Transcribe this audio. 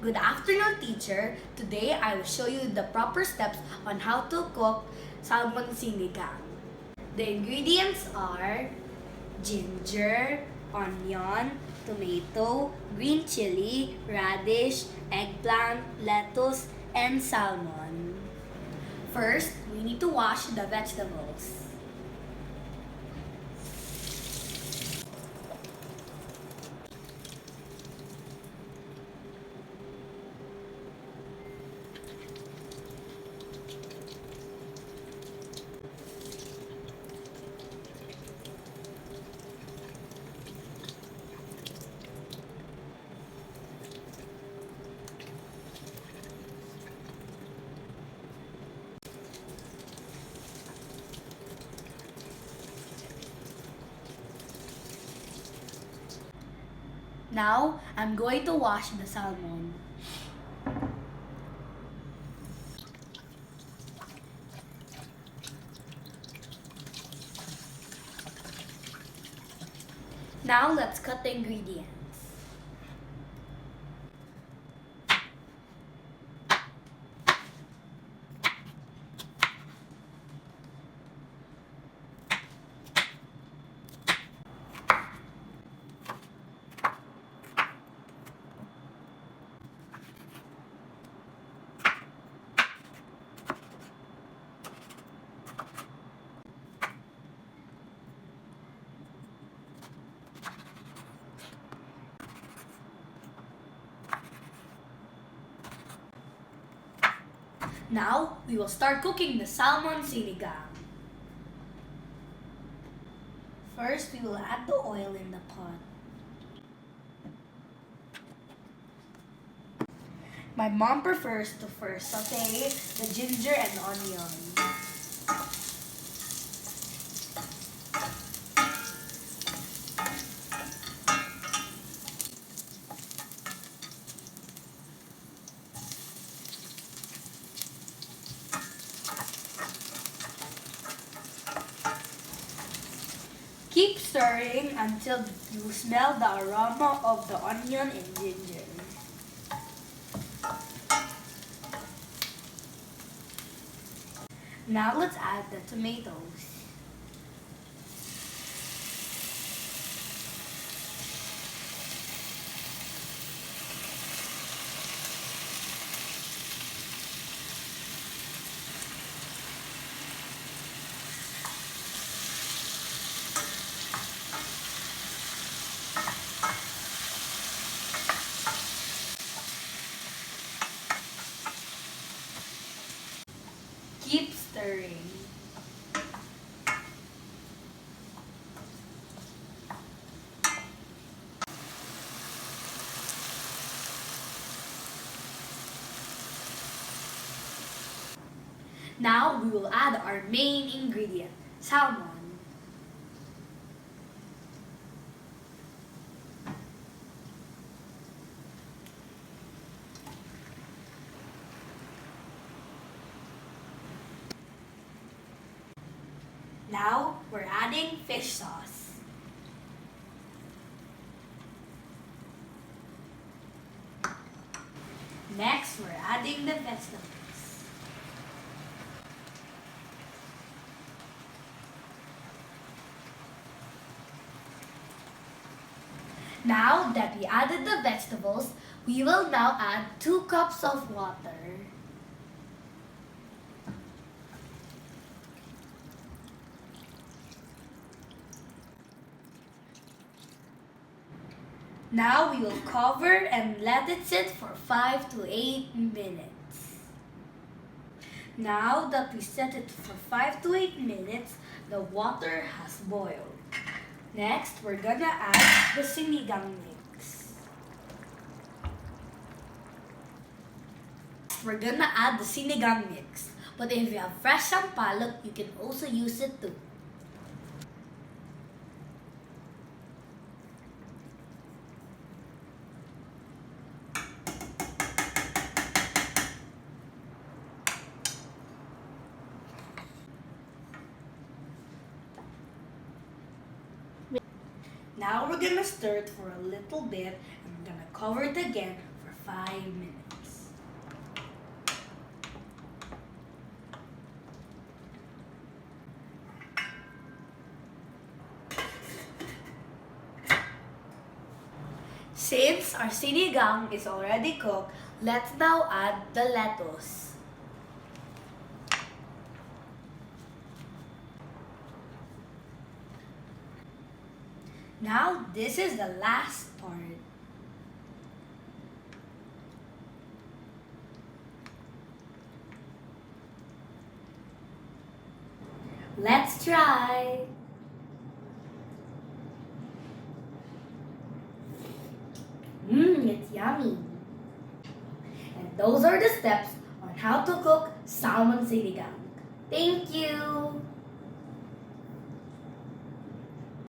Good afternoon, teacher. Today I will show you the proper steps on how to cook salmon sinigang. The ingredients are ginger, onion, tomato, green chili, radish, eggplant, lettuce, and salmon. First, we need to wash the vegetables. Now, I'm going to wash the salmon. Now, let's cut the ingredients. Now, we will start cooking the salmon sinigang. First, we will add the oil in the pot. My mom prefers to first saute the ginger and onion. Keep stirring until you smell the aroma of the onion and ginger. Now let's add the tomatoes. Keep stirring. Now we will add our main ingredient, salmon. Now we're adding fish sauce. Next, we're adding the vegetables. Now that we added the vegetables, we will now add 2 cups of water. Now we will cover and let it sit for 5 to 8 minutes. Now that we set it for 5 to 8 minutes, the water has boiled. Next, we're gonna add the sinigang mix. We're gonna add the sinigang mix. But if you have fresh sampalok, you can also use it too. Now we're gonna stir it for a little bit and we're gonna cover it again for 5 minutes. Since our sinigang is already cooked, let's now add the lettuce. Now, this is the last part. Let's try. It's yummy. And those are the steps on how to cook salmon sinigang. Thank you.